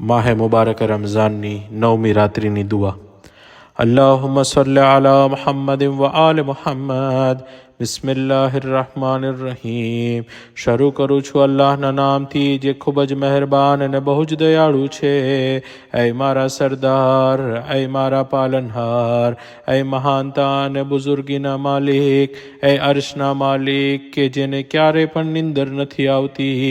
माह मुबारक रमज़ाननी नवमी रात्रिनी दुआ। अल्लाहुम्मा सल्लि अला मुहम्मद व आल मुहम्मद। બિસ્મિલ્લાહિર્રહમાનિર્રહીમ। શરૂ કરું છું અલ્લાહના નામથી જે ખૂબ જ મહેરબાન અને બહુ જ દયાળુ છે। ऐ મારા સરદાર, ऐ મારા પાલનહાર, ऐ મહાનતા અને બુઝુર્ગીના માલિક, ऐ અર્શના માલિક કે જેને ક્યારે પણ નિંદર નથી આવતી,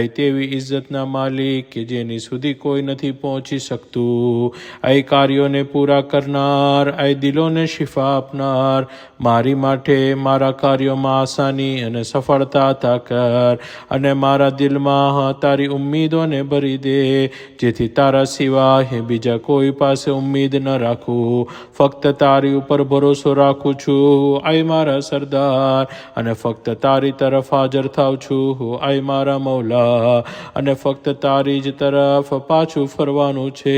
ऐ તેવી ઇજ્જતના માલિક કે જેની સુધી કોઈ નથી પહોંચી શકતું, ऐ કાર્યોને પૂરા કરનાર, ऐ દિલોને શિફા આપનાર, મારી માટે મારા કાર્યોમાં આસાની અને સફળતા અતા કર અને મારા દિલમાં તારી ઉમ્મીદોને ભરી દે, જેથી તારા સિવાય બીજા કોઈ પાસે ઉમ્મીદ ન રાખું, ફક્ત તારી ઉપર ભરોસો રાખું છું ऐ મારા સરદાર, અને ફક્ત તારી તરફ હાજર થાઉં છું ऐ મારા મૌલા, અને ફક્ત તારી જ તરફ પાછું ફરવાનું છે,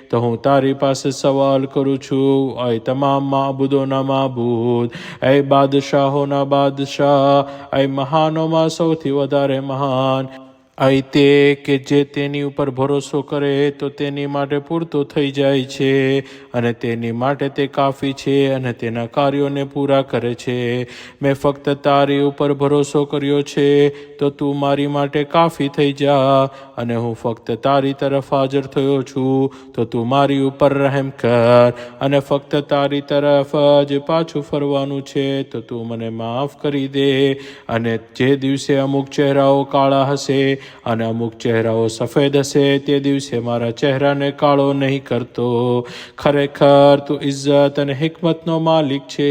તો હું તારી પાસે સવાલ કરું છું ऐ તમામ માબૂદોના માબૂદ, ऐ બાદશાહોના બાદશાહ, ऐ મહાનોમાં સૌથી વધારે મહાન, ऐ તે કે જે તેની ઉપર ભરોસો કરે તો તેની માટે પૂરતો થઈ જાય છે અને તેની માટે તે કાફી છે અને તેના કાર્યોને પૂરા કરે છે। મેં ફક્ત તારી ઉપર ભરોસો કર્યો છે તો તું મારી માટે કાફી થઈ જા, અને હું ફક્ત તારી તરફ હાજર થયો છું તો તું મારી ઉપર રહેમ કર, અને ફક્ત તારી તરફ જ પાછું ફરવાનું છે તો તું મને માફ કરી દે। અને જે દિવસે અમુક ચહેરાઓ કાળા હશે અને અમુક ચહેરાઓ સફેદ હશે તે દિવસે મારા ચહેરાને કાળો નહીં કરતો। ખરેખર તું ઇજ્જત અને હિકમતનો માલિક છે।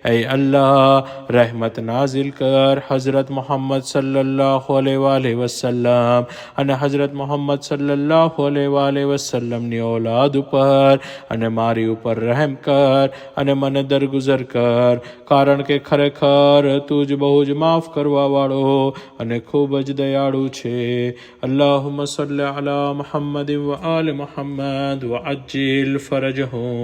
ऐ અલ્લાહ, રહેમત નાઝિલ કર હઝરત મુહમ્મદ સલ્લલ્લાહુ અલૈહિ વસલ્લમ અને હઝરત મુહમ્મદ સલ્લલ્લાહુ અલૈહિ વસલ્લમની ઔલાદ ઉપર, અને મારી ઉપર રહેમ કર અને મને દરગુજર કર, કારણ કે ખરેખર તું જ બહુ જ માફ કરવા વાળો અને ખૂબ જ દયાળુ છે। અલ્લાહુમ્મા સલ્લિ અલા મુહમ્મદ વ આલ મુહમ્મદ વ અજ્જિલ ફરજહુમ।